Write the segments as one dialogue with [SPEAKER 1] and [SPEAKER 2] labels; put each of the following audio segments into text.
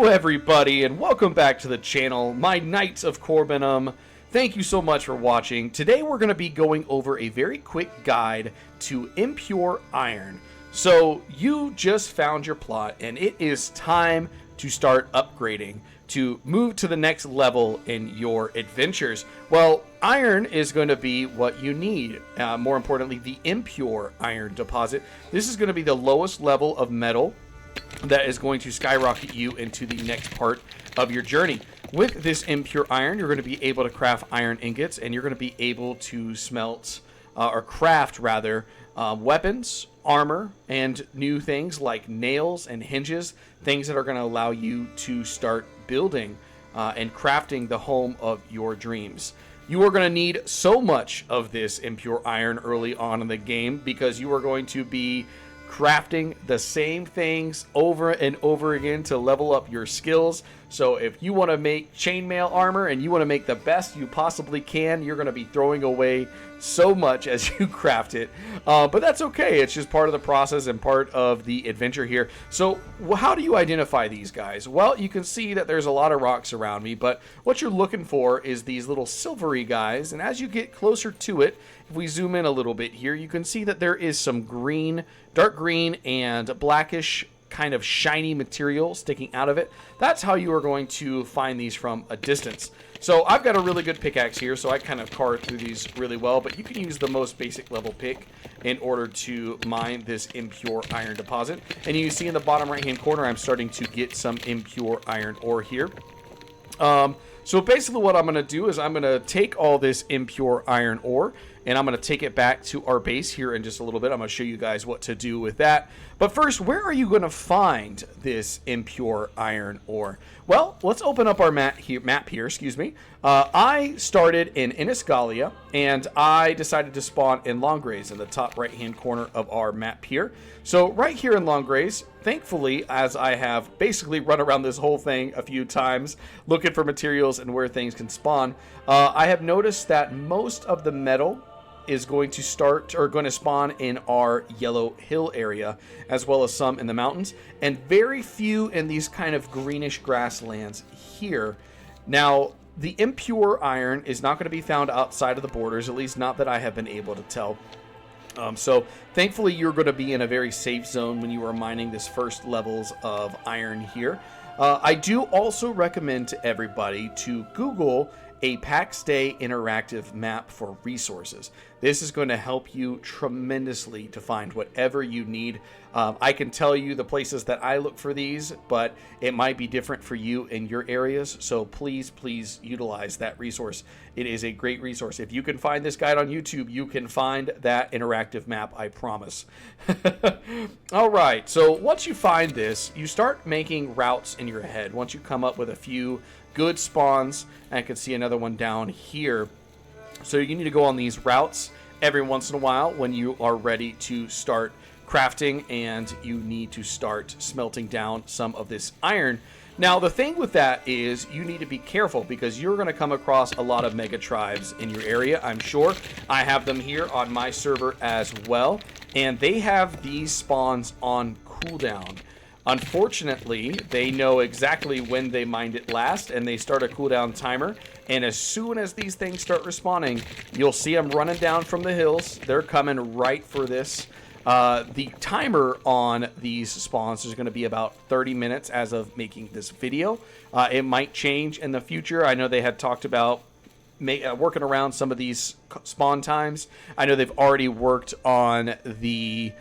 [SPEAKER 1] everybody, and welcome back to the channel, my Knights of Corbinum. Thank you so much for watching. Today we're going to be going over a very quick guide to Impure Iron. So you just found your plot, and it is time to start upgrading, to move to the next level in your adventures. Well, iron is going to be what you need. More importantly, the Impure Iron deposit. This is going to be the lowest level of metal that is going to skyrocket you into the next part of your journey. With this Impure Iron, you're going to be able to craft iron ingots, and you're going to be able to smelt, or craft rather, weapons, armor, and new things like nails and hinges, things that are going to allow you to start building and crafting the home of your dreams. You are going to need so much of this Impure Iron early on in the game because you are going to be crafting the same things over and over again to level up your skills. So if you want to make chainmail armor and you want to make the best you possibly can, you're going to be throwing away so much as you craft it. But that's okay. It's just part of the process and part of the adventure here. So how do you identify these guys? Well, you can see that there's a lot of rocks around me, but what you're looking for is these little silvery guys. And as you get closer to it, if we zoom in a little bit here, you can see that there is some green, dark green and blackish kind of shiny material sticking out of it. That's how you are going to find these from a distance. So I've got a really good pickaxe here, so I kind of carved through these really well, but you can use the most basic level pick in order to mine this Impure Iron deposit. And you see in the bottom right hand corner, I'm starting to get some Impure Iron ore here. So basically what I'm going to do is I'm going to take all this Impure Iron ore and I'm going to take it back to our base here in just a little bit. I'm going to show you guys what to do with that. But first, where are you going to find this Impure Iron ore? Well, let's open up our map here, excuse me. I started in Inisgalia, and I decided to spawn in Longgrace in the top right-hand corner of our map here. So right here in Longgrace, thankfully, as I have basically run around this whole thing a few times, looking for materials and where things can spawn, I have noticed that most of the metal is going to spawn in our Yellow Hill area, as well as some in the mountains, and very few in these kind of greenish grasslands here. Now, the Impure Iron is not going to be found outside of the borders, at least not that I have been able to tell. So thankfully you're going to be in a very safe zone when you are mining this first levels of iron here. I do also recommend to everybody to Google a Pax Dei interactive map for resources. This is going to help you tremendously to find whatever you need. I can tell you the places that I look for these, but it might be different for you in your areas. So please, please utilize that resource. It is a great resource. If you can find this guide on YouTube, you can find that interactive map, I promise. All right, so once you find this, you start making routes in your head. Once you come up with a few good spawns, I can see another one down here. So you need to go on these routes every once in a while when you are ready to start crafting and you need to start smelting down some of this iron. Now the thing with that is you need to be careful because you're going to come across a lot of mega tribes in your area. I'm sure I have them here on my server as well, and they have these spawns on cooldown. Unfortunately, they know exactly when they mined it last, and they start a cooldown timer. And as soon as these things start respawning, you'll see them running down from the hills. They're coming right for this. The timer on these spawns is going to be about 30 minutes as of making this video. It might change in the future. I know they had talked about working around some of these spawn times. I know they've already worked on the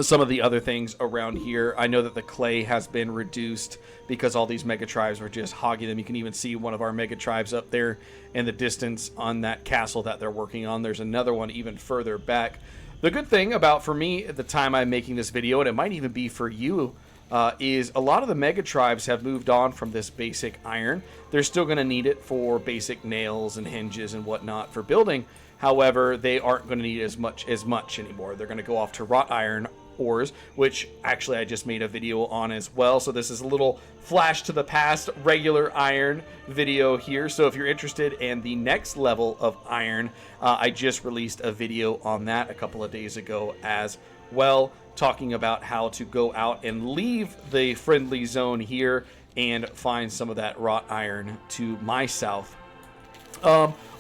[SPEAKER 1] some of the other things around here. I know that the clay has been reduced because all these mega tribes were just hogging them. You can even see one of our mega tribes up there in the distance on that castle that they're working on. There's another one even further back. The good thing about, for me, at the time I'm making this video, and it might even be for you, is a lot of the mega tribes have moved on from this basic iron. They're still going to need it for basic nails and hinges and whatnot for building. However, they aren't going to need as much anymore. They're going to go off to wrought iron ores, which actually I just made a video on as well. So this is a little flash to the past regular iron video here. So if you're interested in the next level of iron, I just released a video on that a couple of days ago as well, talking about how to go out and leave the friendly zone here and find some of that wrought iron to my south.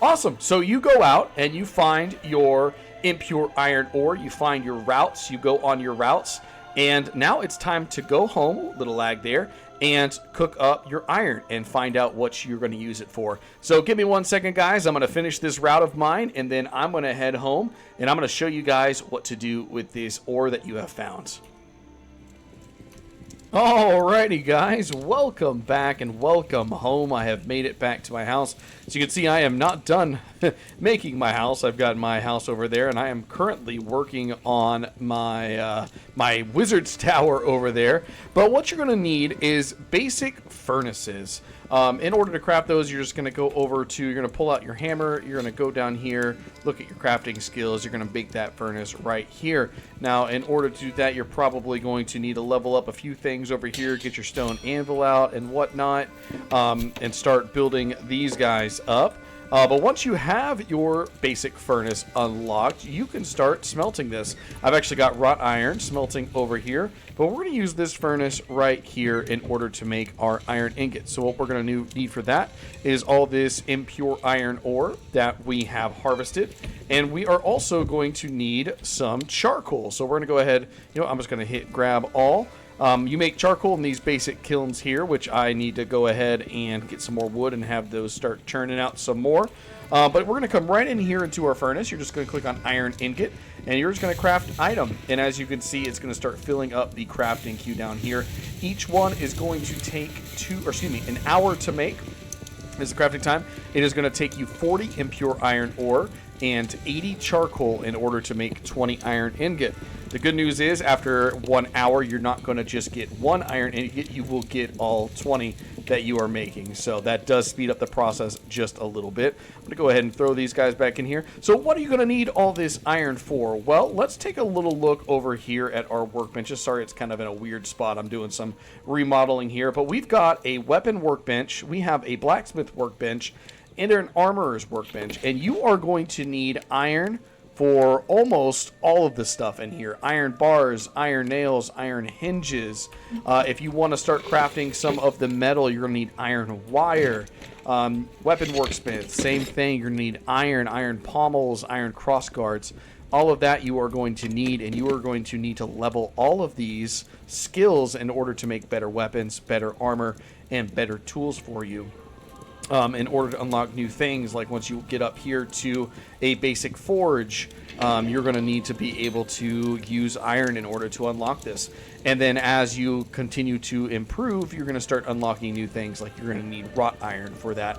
[SPEAKER 1] Awesome. So you go out and you find your impure iron ore, you find your routes, you go on your routes, and now it's time to go home, little lag there, and cook up your iron and find out what you're going to use it for. So give me 1 second, guys. I'm going to finish this route of mine, and then I'm going to head home, and I'm going to show you guys what to do with this ore that you have found. Alrighty, guys, welcome back and welcome home. I have made it back to my house. As you can see, I am not done making my house. I've got my house over there, and I am currently working on my my wizard's tower over there. But what you're going to need is basic furnaces. In order to craft those, you're just going to go over to, you're going to pull out your hammer, you're going to go down here, look at your crafting skills, you're going to make that furnace right here. Now, in order to do that, you're probably going to need to level up a few things over here, get your stone anvil out and whatnot, and start building these guys up. But once you have your basic furnace unlocked, you can start smelting this. I've actually got wrought iron smelting over here, but we're going to use this furnace right here in order to make our iron ingots. So what we're going to need for that is all this impure iron ore that we have harvested, and we are also going to need some charcoal. So we're going to go ahead, I'm just going to hit grab all. You make charcoal in these basic kilns here, which I need to go ahead and get some more wood and have those start churning out some more. But we're going to come right in here into our furnace. You're just going to click on iron ingot, and you're just going to craft item. And as you can see, it's going to start filling up the crafting queue down here. Each one is going to take an hour to make. Is the crafting time. It is going to take you 40 impure iron ore and 80 charcoal in order to make 20 iron ingot. The good news is, after 1 hour, you're not going to just get one iron ingot, you will get all 20 that you are making. So that does speed up the process just a little bit. I'm going to go ahead and throw these guys back in here. So what are you going to need all this iron for? Well, let's take a little look over here at our workbenches. Sorry, it's kind of in a weird spot. I'm doing some remodeling here, but we've got a weapon workbench. We have a blacksmith workbench and an armorer's workbench, and you are going to need iron for almost all of the stuff in here. Iron bars, iron nails, iron hinges. If you want to start crafting some of the metal, you're going to need iron wire. Weapon worksmith, same thing. You're going to need iron, iron pommels, iron crossguards. All of that you are going to need, and you are going to need to level all of these skills in order to make better weapons, better armor, and better tools for you. In order to unlock new things, like once you get up here to a basic forge, you're going to need to be able to use iron in order to unlock this. And then as you continue to improve, you're going to start unlocking new things, like you're going to need wrought iron for that,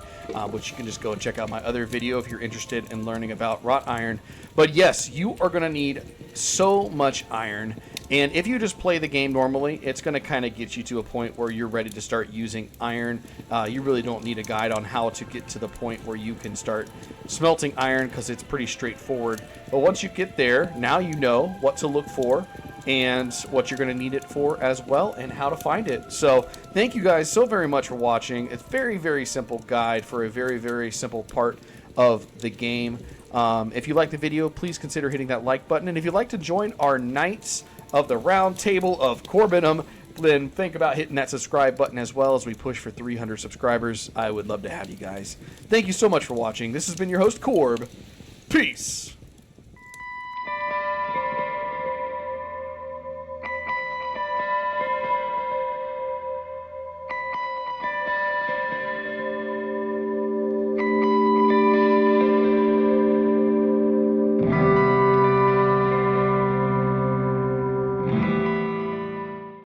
[SPEAKER 1] which you can just go and check out my other video if you're interested in learning about wrought iron. But yes, you are going to need so much iron. And if you just play the game normally, it's going to kind of get you to a point where you're ready to start using iron. You really don't need a guide on how to get to the point where you can start smelting iron, because it's pretty straightforward. But once you get there, now you know what to look for and what you're going to need it for as well, and how to find it. So thank you guys so very much for watching. It's very, very simple guide for a very, very simple part of the game. If you like the video, please consider hitting that like button. And if you'd like to join our Knights of the Round Table of Corbinum, then think about hitting that subscribe button as well, as we push for 300 subscribers. I would love to have you guys. Thank you so much for watching. This has been your host, Corb. Peace.